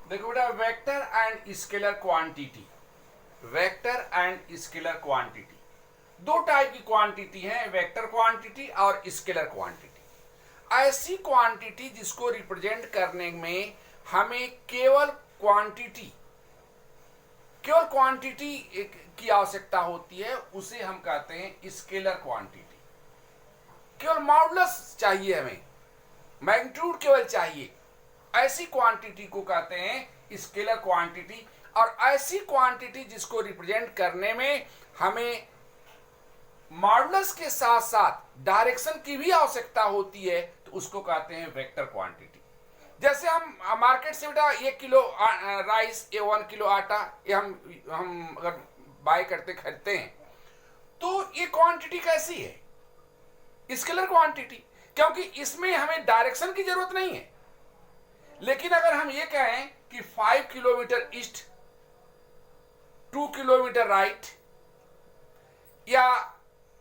देखो बेटा, vector and scalar quantity, vector and scalar quantity दो टाइप की क्वांटिटी है, वेक्टर क्वांटिटी और स्केलर क्वांटिटी। ऐसी क्वांटिटी जिसको रिप्रेजेंट करने में हमें केवल क्वांटिटी की आवश्यकता होती है, उसे हम कहते हैं स्केलर क्वांटिटी। केवल मॉडुलस चाहिए, हमें मैग्नीट्यूड केवल चाहिए, ऐसी क्वांटिटी को कहते हैं स्केलर क्वांटिटी। और ऐसी क्वांटिटी जिसको रिप्रेजेंट करने में हमें मॉडुलस के साथ साथ डायरेक्शन की भी आवश्यकता होती है, तो उसको कहते हैं वेक्टर क्वांटिटी। जैसे हम मार्केट से बेटा 1 किलो राइस या 1 किलो आटा ये हम अगर बाय करते खरीदते हैं, तो ये क्वांटिटी कैसी है? स्केलर क्वांटिटी, क्योंकि इसमें हमें डायरेक्शन की जरूरत नहीं है। लेकिन अगर हम ये कहें कि 5 किलोमीटर ईस्ट, 2 किलोमीटर राइट, या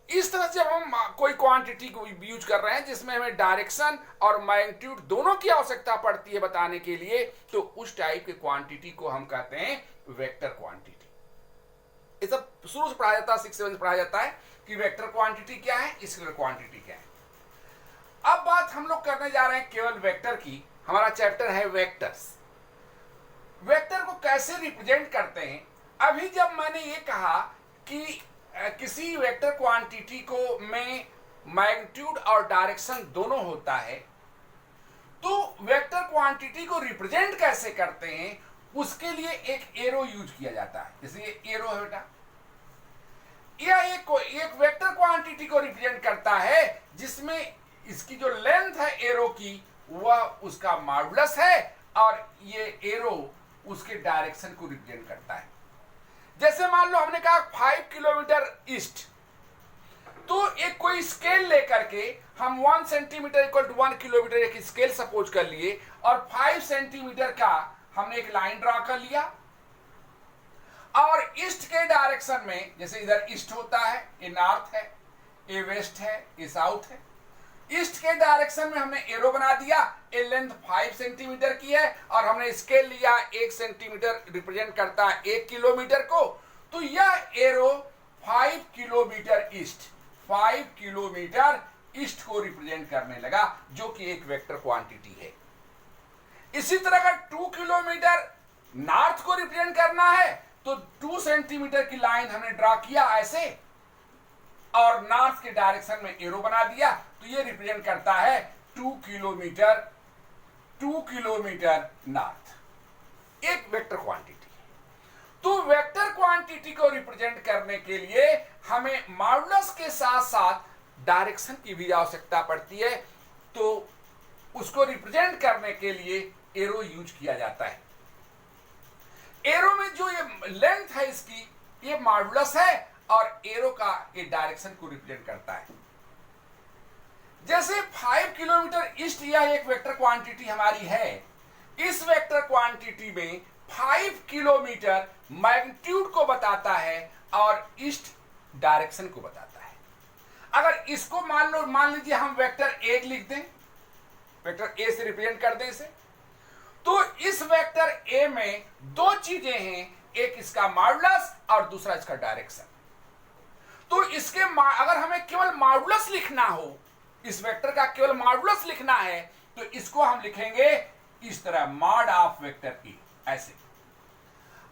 इस तरह से हम कोई क्वांटिटी को यूज कर रहे हैं जिसमें हमें डायरेक्शन और मैग्नीट्यूड दोनों की आवश्यकता पड़ती है बताने के लिए, तो उस टाइप की क्वांटिटी को हम कहते हैं वेक्टर क्वांटिटी। ये सब शुरू से पढ़ाया जाता है, 6-7 से पढ़ाया जाता है कि वेक्टर क्वांटिटी क्या है, स्केलर क्वांटिटी क्या है। अब बात हम लोग करने जा रहे हैं केवल वेक्टर की। हमारा चैप्टर है वेक्टर्स। वेक्टर को कैसे रिप्रेजेंट करते हैं? अभी जब मैंने ये कहा कि किसी वेक्टर क्वांटिटी को में मैग्नीट्यूड और डायरेक्शन दोनों होता है, तो वेक्टर क्वांटिटी को रिप्रेजेंट कैसे करते हैं, उसके लिए एक एरो यूज किया जाता है। जैसे ये एरो है बेटा, यह एक वेक्टर क्वांटिटी को रिप्रेजेंट करता है जिसमें इसकी जो लेंथ है एरो की, वह उसका मॉडुलस है, और ये एरो उसके डायरेक्शन को रिप्रेजेंट करता है। जैसे मान लो हमने कहा 5 किलोमीटर ईस्ट, तो एक कोई स्केल लेकर के हम 1 सेंटीमीटर इक्वल टू 1 किलोमीटर एक स्केल सपोज कर लिए, और 5 सेंटीमीटर का हमने एक लाइन ड्रॉ कर लिया, और ईस्ट के डायरेक्शन में, जैसे इधर ईस्ट होता है, ये नॉर्थ है, ये वेस्ट है, ये साउथ है, ईस्ट के डायरेक्शन में हमने एरो बना दिया। ये लेंथ 5 सेंटीमीटर की है, और हमने स्केल लिया 1 सेंटीमीटर रिप्रेजेंट करता है 1 किलोमीटर को, तो यह arrow 5 kilometre east, 5 kilometre east को रिप्रेजेंट करने लगा, जो कि एक वेक्टर क्वांटिटी है। इसी तरह अगर 2 किलोमीटर नॉर्थ को रिप्रेजेंट करना है, तो 2 सेंटीमीटर की लाइन हमने ड्रॉ किया ऐसे, और नॉर्थ के डायरेक्शन में एरो बना दिया, तो ये रिप्रेजेंट करता है 2 किलोमीटर नॉर्थ, एक वेक्टर क्वांटिटी। तो वेक्टर क्वांटिटी को रिप्रेजेंट करने के लिए हमें मॉडुलस के साथ साथ डायरेक्शन की भी आवश्यकता पड़ती है, तो उसको रिप्रेजेंट करने के लिए एरो यूज किया जाता है। एरो में जो ये लेंथ है इसकी, ये मॉडुलस है, और एरो का ये डायरेक्शन को रिप्रेजेंट करता है। जैसे 5 किलोमीटर ईस्ट, यह एक वेक्टर क्वांटिटी हमारी है। इस वेक्टर क्वांटिटी में 5 किलोमीटर मैग्नीट्यूड को बताता है और ईस्ट डायरेक्शन को बताता है। अगर इसको मान लीजिए हम वेक्टर ए लिख दें, वेक्टर ए से रिप्रेजेंट कर दें इसे, तो इस वेक्टर ए में दो चीजें हैं, एक इसका मॉडुलस और दूसरा इसका डायरेक्शन। तो इसके अगर हमें केवल मॉडुलस लिखना हो, इस वेक्टर का केवल मॉडुलस लिखना है, तो इसको हम लिखेंगे इस तरह, मॉड ऑफ वेक्टर ए, ऐसे।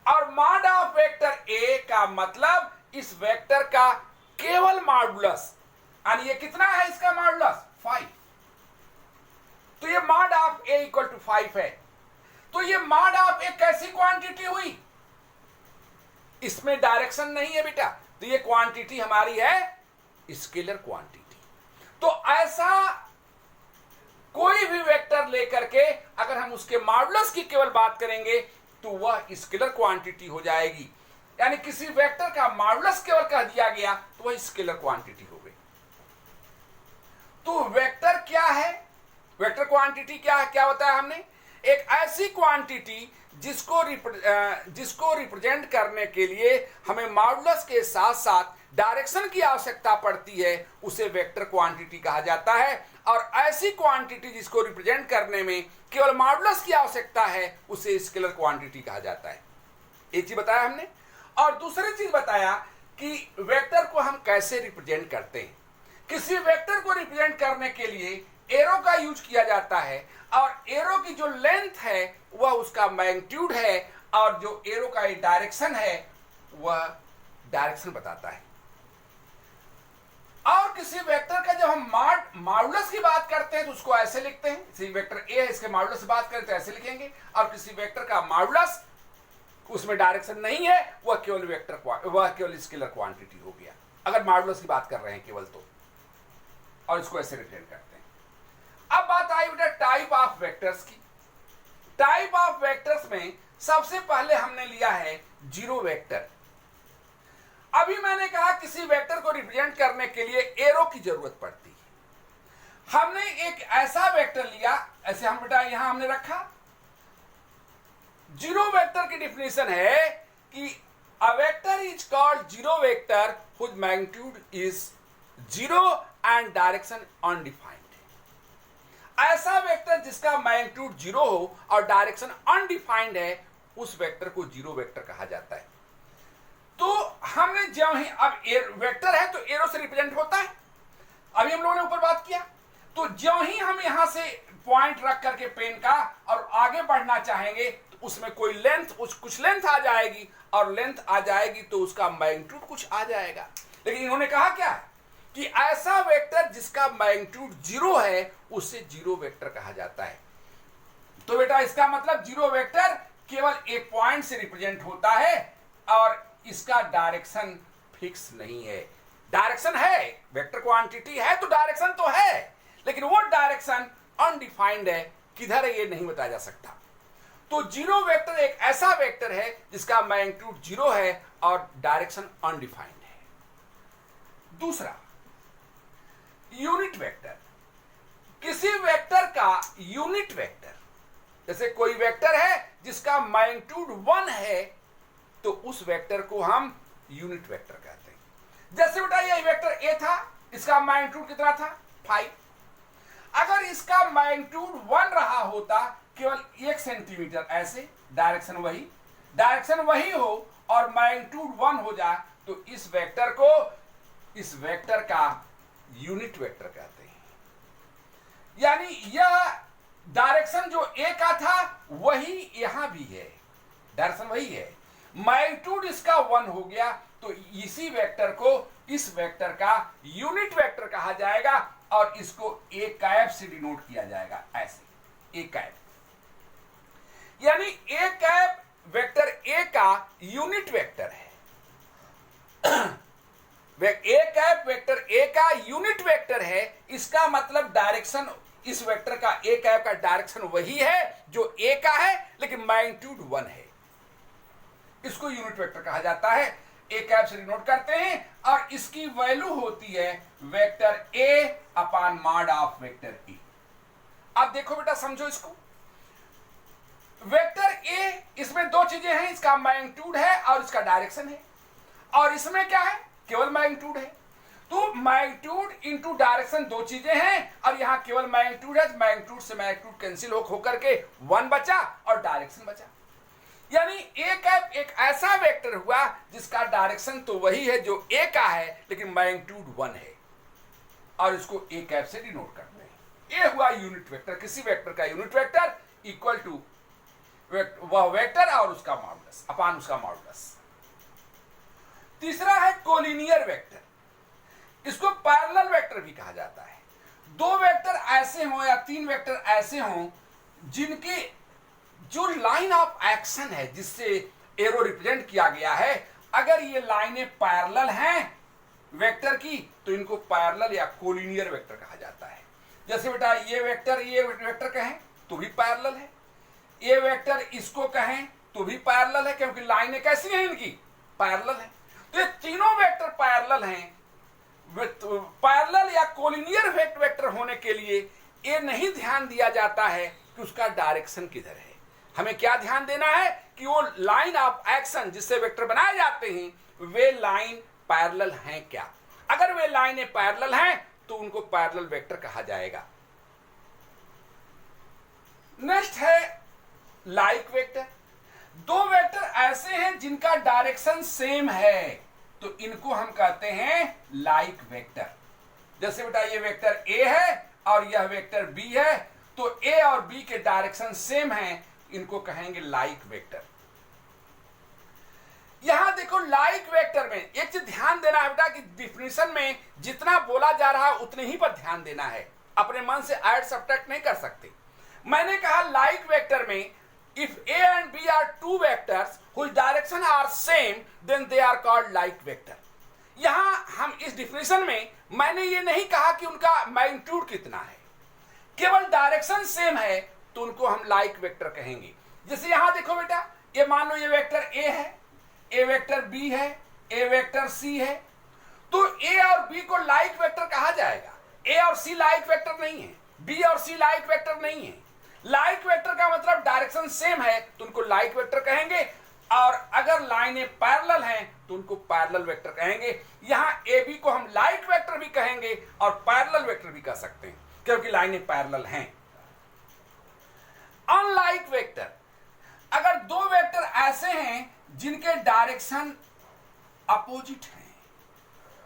और मॉड ऑफ वेक्टर ए का मतलब इस वेक्टर का केवल मॉडुलस, यानी ये कितना है इसका मॉडुलस? 5। तो ये mod of A equal to 5 है। तो ये मॉड ऑफ ए कैसी क्वांटिटी हुई? इसमें डायरेक्शन नहीं है बेटा, तो ये क्वांटिटी हमारी है स्केलर क्वांटिटी। तो ऐसा कोई भी वेक्टर लेकर के अगर हम उसके मॉडुलस की केवल बात करेंगे, तो वह स्केलर क्वांटिटी हो जाएगी। यानी किसी वेक्टर का मॉडुलस केवल कह दिया गया, तो वह स्केलर क्वांटिटी हो गई। तो वेक्टर क्या है? वेक्टर क्वांटिटी क्या है? क्या बताया हमने? एक ऐसी क्वांटिटी जिसको रिप्रेजेंट करने के लिए हमें मॉडुलस के साथ साथ डायरेक्शन की आवश्यकता पड़ती है, उसे वेक्टर क्वांटिटी कहा जाता है। और ऐसी क्वांटिटी जिसको रिप्रेजेंट करने में केवल मॉडुलस की आवश्यकता है उसे स्केलर क्वांटिटी कहा जाता है। एक चीज बताया हमने, और दूसरी चीज बताया कि वेक्टर को हम कैसे रिप्रेजेंट करते हैं। किसी वेक्टर को रिप्रेजेंट करने के लिए एरो का यूज किया जाता है, और एरो की जो लेंथ है वह उसका मैग्नीट्यूड है, और जो एरो का डायरेक्शन है वह डायरेक्शन बताता है। और किसी वेक्टर का जब हम मॉडुलस की बात करते हैं तो उसको ऐसे लिखते हैं, किसी वेक्टर ए है इसके मॉडुलस से बात करें तो ऐसे लिखेंगे, और किसी वेक्टर का मॉडुलस उसमें डायरेक्शन नहीं है वह केवल स्केलर क्वांटिटी हो गया, अगर मॉडुलस की बात कर रहे हैं केवल तो, और इसको ऐसे रिप्रेजेंट करते हैं। अब बात आई बेटा टाइप ऑफ वेक्टर्स की। टाइप ऑफ वेक्टर्स में सबसे पहले हमने लिया है जीरो वेक्टर। अभी मैंने कहा किसी वेक्टर को रिप्रेजेंट करने के लिए एरो की जरूरत पड़ती है। हमने एक ऐसा वेक्टर लिया, ऐसे हम बेटा यहां हमने रखा। जीरो वेक्टर की डेफिनेशन है कि a vector is called zero vector whose magnitude is zero and direction undefined. ऐसा वेक्टर जिसका मैग्नीट्यूड जीरो हो और डायरेक्शन अनडिफाइंड है उस वेक्टर को जीरो वेक्टर कहा जाता है। तो हमने जब ही अब वेक्टर है तो एरो से रिप्रेजेंट होता है, अभी हम लोगों ने ऊपर बात किया। तो जो ही हम यहां से पॉइंट रख करके पेन का और आगे बढ़ना चाहेंगे तो उसमें कोई लेंथ कुछ लेंथ आ जाएगी, और लेंथ आ जाएगी तो उसका मैग्नीट्यूड कुछ आ जाएगा। लेकिन इन्होंने कहा क्या कि ऐसा वेक्टर जिसका मैग्नीट्यूड जीरो है उसे जीरो वेक्टर कहा जाता है। तो बेटा इसका मतलब जीरो वेक्टर केवल एक पॉइंट से रिप्रेजेंट होता है और इसका डायरेक्शन फिक्स नहीं है। डायरेक्शन है, वेक्टर क्वांटिटी है तो डायरेक्शन तो है, लेकिन वो डायरेक्शन अनडिफाइंड है, किधर है ये नहीं बताया जा सकता। तो जीरो वेक्टर एक ऐसा वेक्टर है जिसका मैग्नीट्यूड जीरो है और डायरेक्शन अनडिफाइंड है। दूसरा यूनिट वेक्टर। किसी वेक्टर का यूनिट वेक्टर, जैसे कोई वेक्टर है जिसका मैग्नीट्यूड 1 है तो उस वेक्टर को हम यूनिट वेक्टर कहते हैं। जैसे बेटा ये वेक्टर ए था, इसका मैग्नीट्यूड कितना था 5। अगर इसका मैग्नीट्यूड 1 रहा होता केवल 1 सेंटीमीटर, ऐसे डायरेक्शन वही हो और मैग्नीट्यूड 1 हो जाए तो इस वेक्टर का यूनिट वेक्टर कहते हैं। यानी यह डायरेक्शन जो ए का था वही यहां भी है, डायरेक्शन वही है, मैग्नीट्यूड इसका 1 हो गया तो इसी वेक्टर को इस वेक्टर का यूनिट वेक्टर कहा जाएगा और इसको ए कैप से डिनोट किया जाएगा, ऐसे ए कैप। यानी ए कैप वेक्टर ए का यूनिट वेक्टर है। ए कैप वेक्टर ए का यूनिट वेक्टर है, इसका मतलब डायरेक्शन इस वेक्टर का ए कैप का डायरेक्शन वही है जो ए का है, लेकिन मैग्नीट्यूड 1 है, इसको यूनिट वेक्टर कहा जाता है। ए कैप से डिनोट करते हैं और इसकी वैल्यू होती है vector A upon mod of vector A. अब देखो बेटा समझो इसको, वेक्टर ए इसमें दो चीजें हैं, इसका मैग्नीट्यूड है और इसका डायरेक्शन है, और इसमें क्या है केवल मैग्नीट्यूड है। तो मैग्नीट्यूड इनटू डायरेक्शन दो चीजें हैं और यहां केवल मैग्नीट्यूड है, मैग्नीट्यूड से मैग्नीट्यूड कैंसिल होकर के 1 बचा और डायरेक्शन बचा। यानी ए कैप एक ऐसा वेक्टर हुआ जिसका डायरेक्शन तो वही है जो ए का है, लेकिन मैग्नीट्यूड 1 है और इसको ए कैप से डिनोट करते हैं। ए हुआ यूनिट वेक्टर। किसी वेक्टर का यूनिट वेक्टर इक्वल टू वह वेक्टर और उसका मॉडुलस अपान उसका मॉडुलस। तीसरा है कोलिनियर वेक्टर, इसको पैरेलल वेक्टर भी कहा जाता है। दो वेक्टर ऐसे हों या 3 वेक्टर ऐसे हों जिनके जो लाइन ऑफ एक्शन है जिससे एरो रिप्रेजेंट किया गया है, अगर ये लाइनें पैरेलल हैं वेक्टर की तो इनको पैरेलल या कोलिनियर वेक्टर कहा जाता है। जैसे बेटा ये वेक्टर कहें तो भी पैरेलल है, ये वेक्टर इसको कहें तो भी पैरेलल है, क्योंकि लाइनें कैसी हैं इनकी पैरेलल है। तो ये तीनों वेक्टर पैरेलल हैं। पैरेलल या कोलिनियर वेक्टर होने के लिए ये नहीं ध्यान दिया जाता है कि उसका डायरेक्शन किधर है, हमें क्या ध्यान देना है कि वो लाइन ऑफ एक्शन जिससे वेक्टर बनाए जाते हैं वे लाइन पैरेलल हैं क्या। अगर वे लाइनें पैरेलल हैं तो उनको पैरेलल वेक्टर कहा जाएगा। नेक्स्ट है लाइक वेक्टर। दो वेक्टर ऐसे हैं जिनका डायरेक्शन सेम है, तो इनको हम कहते हैं लाइक वेक्टर। जैसे बेटा ये वेक्टर ए है और यह वेक्टर बी है, तो ए और बी के डायरेक्शन सेम है, इनको कहेंगे लाइक वेक्टर। यहां देखो लाइक वेक्टर में एक चीज ध्यान देना है बेटा कि डिफिनेशन में जितना बोला जा रहा है उतने ही पर ध्यान देना है, अपने मन से ऐड सब्ट्रैक्ट नहीं कर सकते। मैंने कहा लाइक वेक्टर में if a and b are two vectors whose direction are same then they are called like vector। यहां हम इस डिफिनेशन में मैंने ये नहीं कहा कि उनका मैग्नीट्यूड कितना है, केवल डायरेक्शन सेम है तो उनको हम लाइक वेक्टर कहेंगे। जैसे यहां देखो बेटा, ये मान लो ये वेक्टर a है, ए वेक्टर बी है, ए वेक्टर सी है, तो ए और बी को लाइक वेक्टर कहा जाएगा। ए और सी लाइक वेक्टर नहीं है, बी और सी लाइक वेक्टर नहीं है। लाइक वेक्टर का मतलब डायरेक्शन सेम है तो उनको लाइक वेक्टर कहेंगे, और अगर लाइनें पैरेलल हैं तो उनको पैरेलल वेक्टर कहेंगे। यहां ए बी को हम लाइक वेक्टर भी कहेंगे और पैरेलल वेक्टर भी कह सकते हैं क्योंकि लाइनें पैरेलल हैं। अनलाइक वेक्टर, अगर दो वेक्टर ऐसे हैं जिनके डायरेक्शन अपोजिट हैं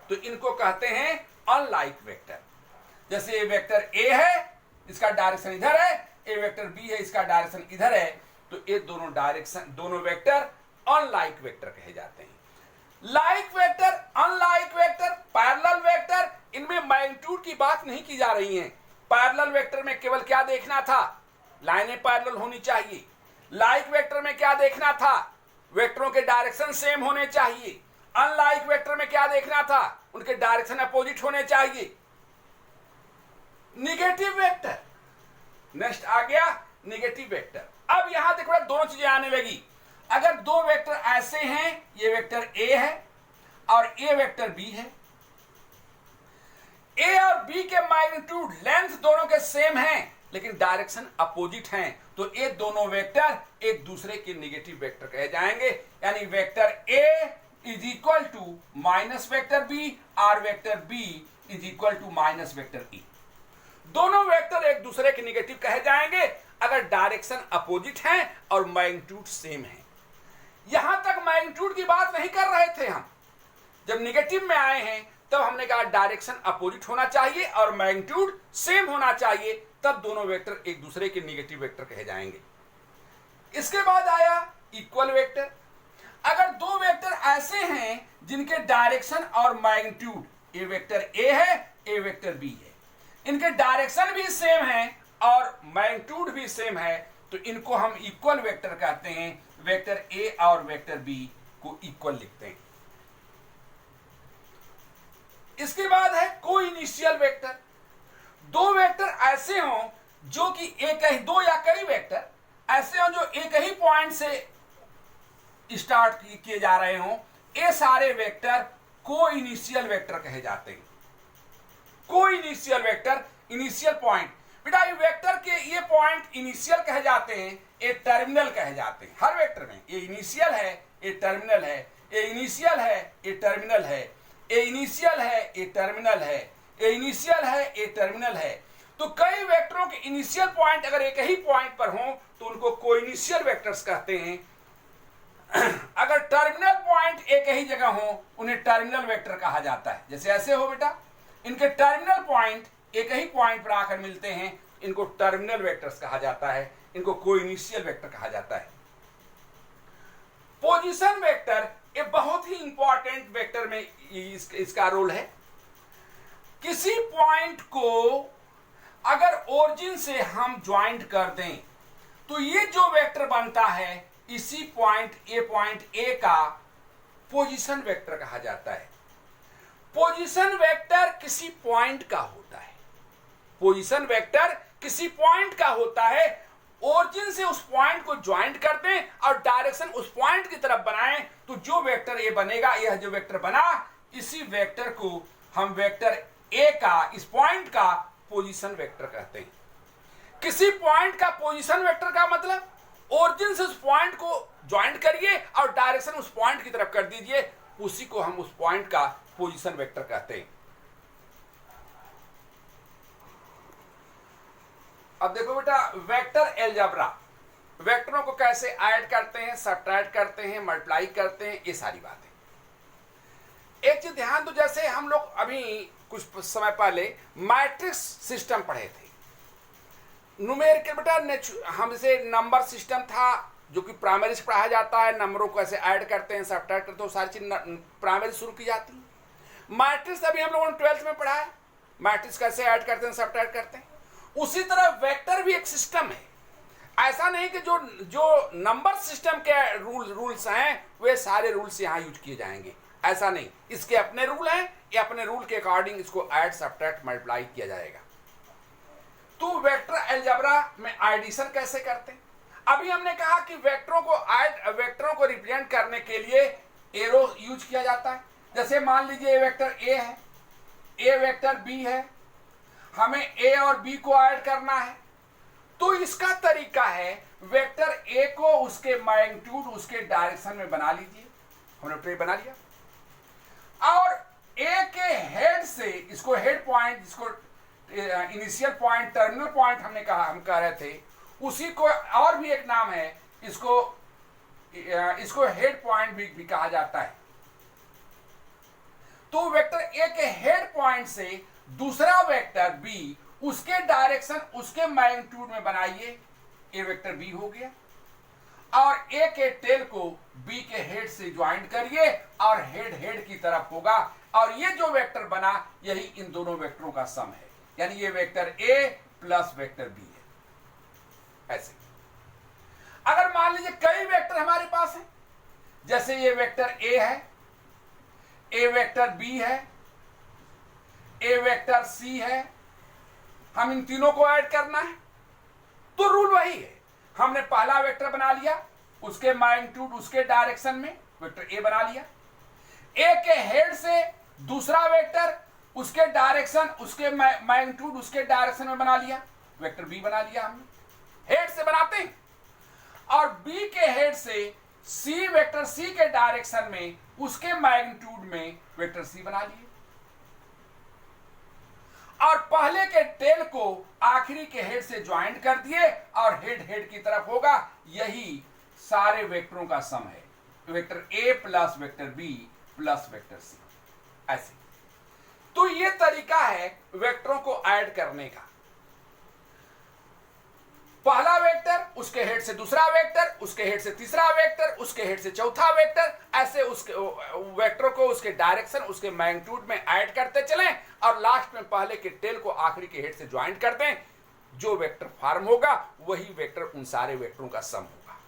तो इनको कहते हैं अनलाइक वेक्टर। जैसे ये वेक्टर ए है, इसका डायरेक्शन इधर है, ए वेक्टर बी है, इसका डायरेक्शन इधर है, तो ये दोनों डायरेक्शन दोनों वेक्टर अनलाइक वेक्टर कहे जाते हैं। Like vector, unlike vector, parallel vector, इनमें मैग्नीट्यूड की बात नहीं की जा रही है। पैरेलल वेक्टर में केवल क्या देखना था, लाइनें पैरेलल होनी चाहिए। लाइक वेक्टर में क्या देखना था, वेक्टरों के डायरेक्शन सेम होने चाहिए। अनलाइक वेक्टर में क्या देखना था, उनके डायरेक्शन अपोजिट होने चाहिए। निगेटिव वेक्टर, नेक्स्ट आ गया निगेटिव वेक्टर। अब यहां देखो दोनों चीजें आने लगी। अगर दो वेक्टर ऐसे हैं, ये वेक्टर ए है और ये वेक्टर बी है, ए और बी के मैग्नीट्यूड लेंथ दोनों के सेम हैं लेकिन डायरेक्शन अपोजिट हैं, तो ये दोनों वेक्टर एक दूसरे के निगेटिव वेक्टर कहे जाएंगे। यानी vector A is equal to minus vector B और vector B is equal to minus vector E. दोनों वेक्टर एक दूसरे के निगेटिव कहे जाएंगे अगर डायरेक्शन अपोजिट हैं और मैग्नीट्यूड सेम है। यहां तक मैग्नीट्यूड की बात नहीं कर रहे थे हम, जब निगेटिव में आए हैं तब हमने कहा डायरेक्शन अपोजिट होना चाहिए और मैग्नीट्यूड सेम होना चाहिए, तब दोनों वेक्टर एक दूसरे के निगेटिव वेक्टर कहे जाएंगे। इसके बाद आया इक्वल वेक्टर। अगर दो वेक्टर ऐसे हैं जिनके डायरेक्शन और मैग्नीट्यूड, ए वेक्टर ए है, ए वेक्टर बी है, इनके डायरेक्शन भी सेम है और मैग्नीट्यूड भी सेम है, तो इनको हम इक्वल वेक्टर कहते हैं। वेक्टर ए और वेक्टर बी को इक्वल लिखते हैं। इसके बाद है कोइनिशियल वेक्टर। दो वेक्टर ऐसे हों जो कि एक ही, दो या कई वेक्टर ऐसे हों जो एक ही पॉइंट से स्टार्ट किए जा रहे हों, ये सारे वेक्टर कोइनिशियल वेक्टर कहे जाते हैं। कोइनिशियल वेक्टर, इनिशियल पॉइंट, बेटा ये वेक्टर के ये पॉइंट इनिशियल कहे जाते हैं, ये टर्मिनल कहे जाते हैं। हर वेक्टर में ये इनिशियल है, ये टर्मिनल है, ये इनिशियल है, ये टर्मिनल है, ये इनिशियल है, ये टर्मिनल है, ये इनिशियल है, ये टर्मिनल है। तो कई वेक्टरों के इनिशियल पॉइंट अगर एक ही पॉइंट पर हों तो उनको कोइनिशियल वेक्टर्स कहते हैं। अगर टर्मिनल पॉइंट एक ही जगह हो उन्हें टर्मिनल वेक्टर कहा जाता है। जैसे ऐसे हो बेटा, इनके टर्मिनल पॉइंट एक ही पॉइंट पर आकर मिलते हैं, इनको टर्मिनल वेक्टर्स कहा जाता है, इनको कोइनिशियल वेक्टर कहा जाता है। पोजीशन वेक्टर ये बहुत ही इंपॉर्टेंट वेक्टर में इसका रोल है। किसी पॉइंट को अगर ओरिजिन से हम ज्वाइंट कर दें तो ये जो वेक्टर बनता है इसी पॉइंट ए का पोजीशन वेक्टर कहा जाता है। पोजीशन वेक्टर किसी पॉइंट का होता है, पोजीशन वेक्टर किसी पॉइंट का होता है। ओरिजिन से उस पॉइंट को ज्वाइंट कर दें और डायरेक्शन उस पॉइंट की तरफ बनाएं तो जो वेक्टर ए बनेगा, यह जो वेक्टर बना, इसी वेक्टर को हम वेक्टर ए का, इस पॉइंट का पोजीशन वेक्टर कहते हैं। किसी पॉइंट का पोजीशन वेक्टर का मतलब ओरिजिन से उस पॉइंट को ज्वाइंट करिए और डायरेक्शन उस पॉइंट की तरफ कर दीजिए, उसी को हम उस पॉइंट का पोजीशन वेक्टर कहते हैं। अब देखो बेटा, वेक्टर अलजेब्रा, वेक्टरों को कैसे ऐड करते हैं, सब्ट्रैक्ट करते हैं, मल्टीप्लाई करते हैं, ये सारी बातें। एक चीज ध्यान दो, जैसे हम लोग अभी कुछ समय पहले मैट्रिक्स सिस्टम पढ़े थे, न्यूमेरिकल बेटा, हमसे नंबर सिस्टम था जो कि प्राइमरी से पढ़ाया जाता है, नंबरों को ऐसे ऐड करते हैं, सब्ट्रैक्ट करते हैं, सारी चीज प्राइमरी शुरू की जाती है। मैट्रिक्स अभी हम लोगों ने 12th में पढ़ा है, मैट्रिक्स कैसे ऐड करते हैं, सब्ट्रैक्ट करते हैं। उसी तरह वेक्टर भी एक सिस्टम है। ऐसा नहीं कि जो नंबर सिस्टम के रूल्स हैं वे सारे रूल्स यहां यूज किए जाएंगे, ऐसा नहीं। इसके अपने रूल हैं, ये अपने रूल के अकॉर्डिंग इसको ऐड, सब्ट्रैक्ट, मल्टीप्लाई किया जाएगा। तो वेक्टर अलजेब्रा में एडिशन कैसे करते हैं? अभी हमने कहा कि वेक्टरों को रिप्रेजेंट करने के लिए एरो यूज किया जाता है। जैसे मान लीजिए ये वेक्टर ए है, ए वेक्टर बी है, हमें ए और बी को ऐड करना है। तो इसका तरीका है, वेक्टर ए को उसके मैग्नीट्यूड, उसके डायरेक्शन में बना लीजिए। हमने ट्रे बना लिया और ए के हेड से, इसको हेड पॉइंट, जिसको इनिशियल पॉइंट, टर्मिनल पॉइंट हम कह रहे थे, उसी को और भी एक नाम है, इसको हेड पॉइंट भी कहा जाता है। तो वेक्टर ए के हेड पॉइंट से दूसरा वेक्टर बी, उसके डायरेक्शन, उसके मैग्नीट्यूड में बनाइए, ए वेक्टर बी हो गया। और ए के टेल को बी के हेड से ज्वाइंट करिए और हेड की तरफ होगा, और ये जो वेक्टर बना यही इन दोनों वेक्टरों का सम है, यानी ये vector A plus vector B है। ऐसे अगर मान लीजिए कई वेक्टर हमारे पास हैं, जैसे ये वेक्टर ए है, ए वेक्टर बी है, ए वेक्टर सी है, हम इन तीनों को ऐड करना है, तो रूल वही है। हमने पहला वेक्टर बना लिया, उसके मैग्नीट्यूड, उसके डायरेक्शन में वेक्टर ए बना लिया। ए के हेड से दूसरा वेक्टर, उसके डायरेक्शन, उसके मैग्नीट्यूड, उसके डायरेक्शन में बना लिया, वेक्टर बी बना लिया। हमने हेड से बनाते हैं। और बी के हेड से सी, वेक्टर सी के डायरेक्शन में, उसके मैग्नीट्यूड में वेक्टर सी बना लिए। और पहले के टेल को आखिरी के हेड से ज्वाइंट कर दिए और हेड की तरफ होगा। यही सारे वेक्टरों का सम है, vector A plus vector B plus vector C. ऐसे तो ये तरीका है वेक्टरों को ऐड करने का। पहला वेक्टर, उसके हेड से दूसरा वेक्टर, उसके हेड से तीसरा वेक्टर, उसके हेड से चौथा वेक्टर, ऐसे उसके वेक्टर को उसके डायरेक्शन, उसके मैग्नीट्यूड में ऐड करते चलें और लास्ट में पहले के टेल को आखिरी के हेड से ज्वाइंट कर दें। जो वेक्टर फॉर्म होगा वही वेक्टर उन सारे वेक्टरों का सम होगा।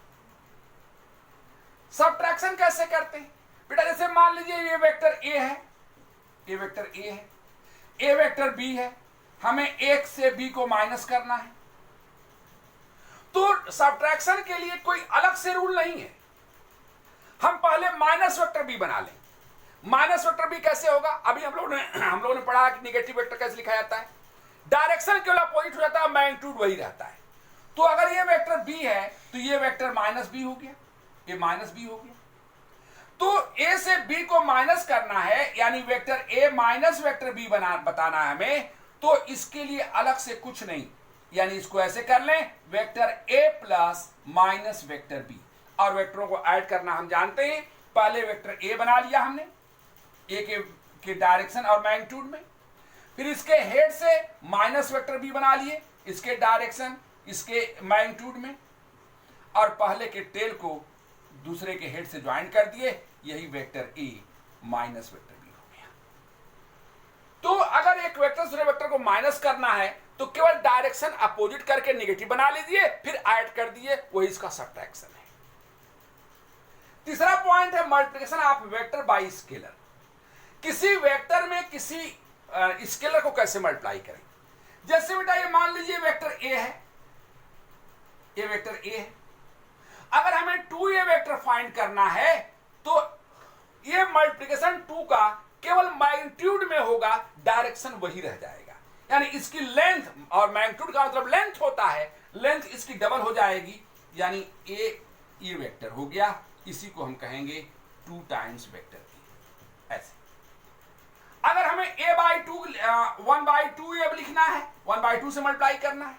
सब्ट्रैक्शन कैसे करते हैं बेटा? जैसे मान लीजिए ये वेक्टर ए है, ये वेक्टर ए है, ए वेक्टर बी है, हमें एक से बी को माइनस करना है। तो सब्ट्रैक्शन के लिए कोई अलग से रूल नहीं है। हम पहले माइनस वेक्टर बी बना लें। माइनस वेक्टर बी कैसे होगा? अभी हम लोगों ने पढ़ा कि नेगेटिव वेक्टर कैसे लिखा जाता है, डायरेक्शन केवल अपोजिट हो जाता है, मैग्नीट्यूड वही रहता है। तो अगर ये वेक्टर बी है तो ये वेक्टर माइनस बी हो गया, ये माइनस बी हो गया। तो ए से बी को माइनस करना है, यानी vector A minus vector B बताना है हमें, तो इसके लिए अलग से कुछ नहीं, यानी इसको ऐसे कर लें, vector A plus minus vector B. और वेक्टरों को ऐड करना हम जानते हैं। पहले वेक्टर ए बना लिया हमने, ए के डायरेक्शन और मैग्नीट्यूड में, फिर इसके हेड से माइनस वेक्टर बी बना लिए, इसके डायरेक्शन, इसके मैग्नीट्यूड में, और पहले के टेल को दूसरे के हेड से ज्वाइन कर दिए, यही vector A minus vector B हो गया। तो अगर एक वेक्टर दूसरे वेक्टर को माइनस करना है तो केवल डायरेक्शन अपोजिट करके नेगेटिव बना लीजिए, फिर ऐड कर दिए, वही इसका सब्ट्रैक्शन है। तीसरा पॉइंट है multiplication of vector by scalar. किसी वेक्टर में किसी स्केलर को कैसे मल्टीप्लाई करें? जैसे बेटा ये मान लीजिए वेक्टर ए है, ये वेक्टर ए है। अगर हमें 2a वेक्टर फाइंड करना है तो ये मल्टीप्लिकेशन 2 का केवल मैग्नीट्यूड में होगा, डायरेक्शन वही रह जाएगा। यानी इसकी लेंथ, और मैग्नीट्यूड का मतलब लेंथ होता है, लेंथ इसकी डबल हो जाएगी, यानी ये वेक्टर हो गया। इसी को हम कहेंगे 2 टाइम्स वेक्टर ए। ऐसे अगर हमें a/2 1/2 लिखना है, 1/2 से मल्टीप्लाई करना है,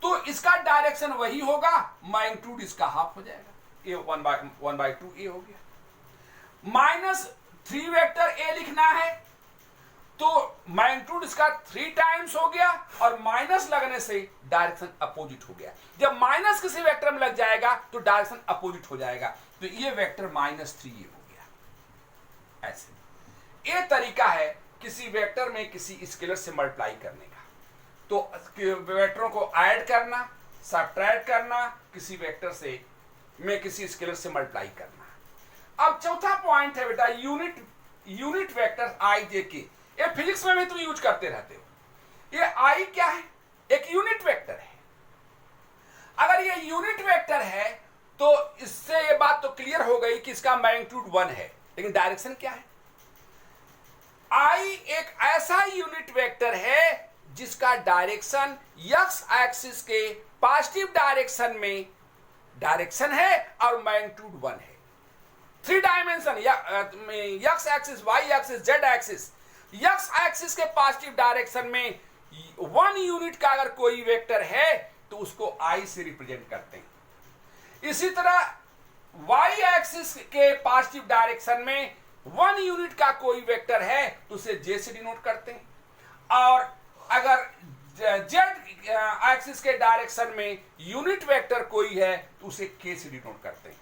तो इसका डायरेक्शन वही होगा, मैग्नीट्यूड इसका हाफ हो जाएगा, ये 1/2 ए हो गया। -3 वेक्टर ए लिखना है तो मैग्नीट्यूड इसका 3 टाइम्स हो गया, और माइनस लगने से डायरेक्शन अपोजिट हो गया। जब माइनस किसी वेक्टर में लग जाएगा तो डायरेक्शन अपोजिट हो जाएगा, तो ये वेक्टर -3 ए हो गया। ऐसे ये तरीका है किसी वेक्टर में किसी स्केलर से मल्टीप्लाई करने का। तो वेक्टरों को ऐड करना, सब्ट्रैक्ट करना, किसी वेक्टर से में किसी स्केलर से मल्टीप्लाई करना। अब चौथा पॉइंट है बेटा यूनिट वेक्टर आई जे के। ये फिजिक्स में भी तुम यूज करते रहते हो। ये आई क्या है? एक यूनिट वेक्टर है। अगर ये यूनिट वेक्टर है तो इससे ये बात तो क्लियर हो गई कि इसका मैग्नीट्यूड 1 है, लेकिन डायरेक्शन क्या है? आई एक ऐसा यूनिट वेक्टर है जिसका डायरेक्शन एक्स एक्सिस के पॉजिटिव डायरेक्शन में डायरेक्शन है और मैग्नीट्यूड 1 है। 3 dimension X axis, Y axis, Z axis. X axis के पॉजिटिव डायरेक्शन में 1 यूनिट का अगर कोई वेक्टर है तो उसको आई से रिप्रेजेंट करते हैं। इसी तरह वाई एक्सिस के पॉजिटिव डायरेक्शन में 1 यूनिट का कोई वेक्टर है तो उसे जे से डिनोट करते हैं। और अगर जेड एक्सिस के डायरेक्शन में यूनिट वेक्टर कोई है तो उसे के से डिनोट करते हैं।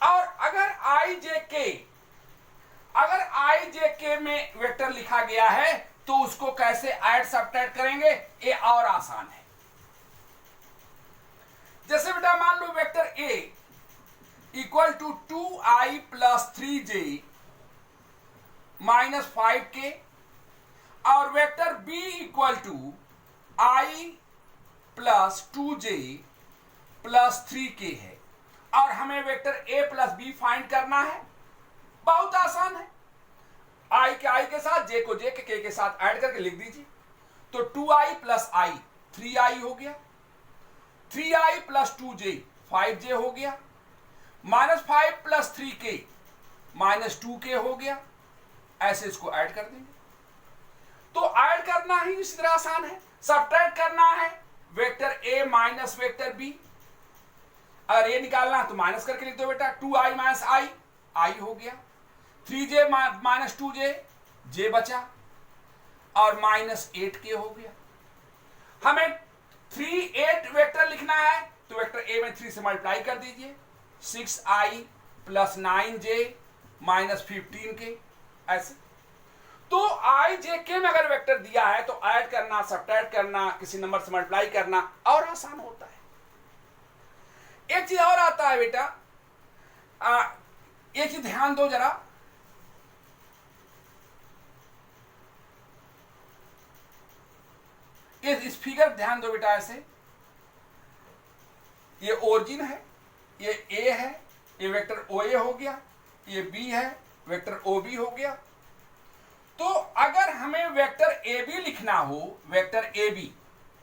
और अगर आई जे के में वेक्टर लिखा गया है तो उसको कैसे ऐड सब्ट्रैक्ट करेंगे, ये और आसान है। जैसे बेटा मान लो vector A equal to 2i + 3j - 5k और vector B equal to i + 2j + 3k है, और हमें वेक्टर a + b फाइंड करना है। बहुत आसान है। i के साथ, j को j के साथ ऐड करके लिख दीजिए। तो 2i + i 3i हो गया, 3i + 2j 5j हो गया, -5 + 3k -2k हो गया। ऐसे इसको ऐड कर देंगे। तो ऐड करना ही इस तरह आसान है। सब्ट्रैक्ट करना है vector a minus vector b। अगर ये निकालना है तो माइनस करके लिख दो बेटा, 2i - i हो गया, 3j - 2j j बचा, और -8k हो गया। हमें 3 8 वेक्टर लिखना है तो वेक्टर a में 3 से मल्टीप्लाई कर दीजिए, 6i + 9j - 15k। ऐसे तो आई जे के में अगर वेक्टर दिया है तो ऐड करना, सब्ट्रैक्ट करना, किसी नंबर से मल्टीप्लाई करना और आसान होता है। एक चीज और आता है बेटा, एक चीज ध्यान दो जरा, इस फिगर ध्यान दो बेटा। ऐसे ये ओरिजिन है, ये ए है, ये वेक्टर ओ ए हो गया, ये बी है, वेक्टर ओ बी हो गया। तो अगर हमें वेक्टर ए बी लिखना हो, वेक्टर ए बी,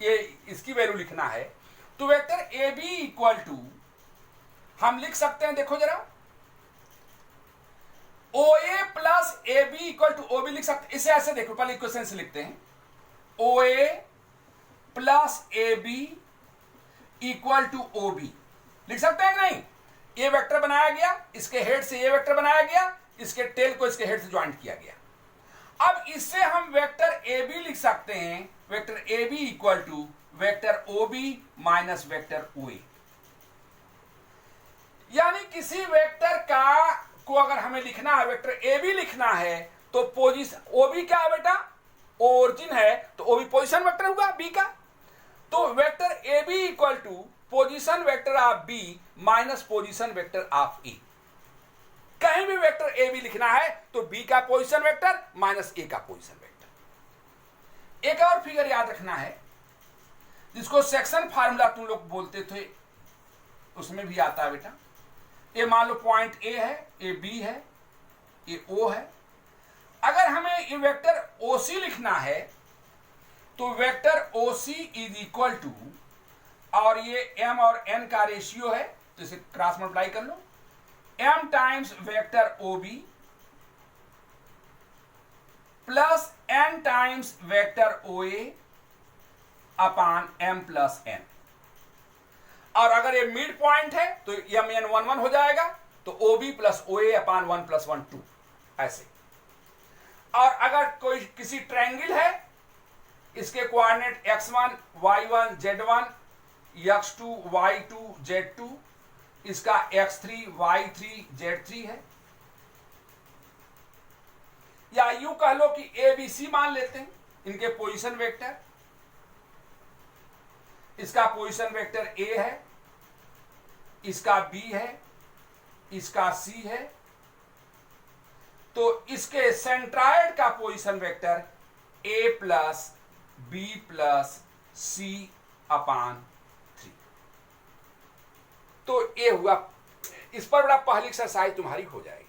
ये इसकी वैल्यू लिखना है, तो vector A B equal to हम लिख सकते हैं, देखो जरा, O A plus A B equal to O B लिख सकते हैं। इसे ऐसे देखो, पहले इक्वेशन से लिखते हैं, O A plus A B equal to O B लिख सकते हैं नहीं? ये वेक्टर बनाया गया, इसके हेड से ये वेक्टर बनाया गया, इसके टेल को इसके हेड से ज्वाइंट किया गया। अब इससे हम वेक्टर ए बी लिख सकते हैं, vector A B equal to vector O B minus vector O A. यानी किसी वेक्टर को अगर हमें लिखना है, वेक्टर ए बी लिखना है, तो पोजीशन ओ बी क्या है बेटा? ओरिजिन है, तो ओ बी पोजीशन वेक्टर होगा बी का। तो vector A B equal to position vector of B minus position vector of A. कहीं भी वेक्टर ए बी लिखना है तो बी का पोजीशन वेक्टर माइनस ए का पोजीशन वेक्टर। एक और फिगर याद रखना है जिसको सेक्शन फार्मूला तुम लोग बोलते थे, उसमें भी आता है बेटा। ये मान लो पॉइंट ए है, ये बी है, ये ओ है। अगर हमें ये वेक्टर ओ सी लिखना है तो vector O C is equal to, और ये एम और एन का रेशियो है तो इसे क्रॉस मल्टीप्लाई कर लो, m times vector O B plus n times vector O A upon m plus n। और अगर ये मिड पॉइंट है तो mn11 हो जाएगा, तो OB प्लस OA अपान 1 प्लस 1 2 ऐसे। और अगर कोई किसी ट्रायंगल है, इसके coordinate x1 y1 z1 x2 y2 z2, इसका x3 y3 z3 है, या यूं कह लो कि ABC मान लेते हैं इनके पोजीशन वेक्टर। इसका पोजीशन वेक्टर A है, इसका B है, इसका C है, तो इसके सेंट्रायड का position vector A plus B plus C अपान 3। तो ये हुआ, इस पर बड़ा पहली एक्सरसाइज तुम्हारी हो जाएगी।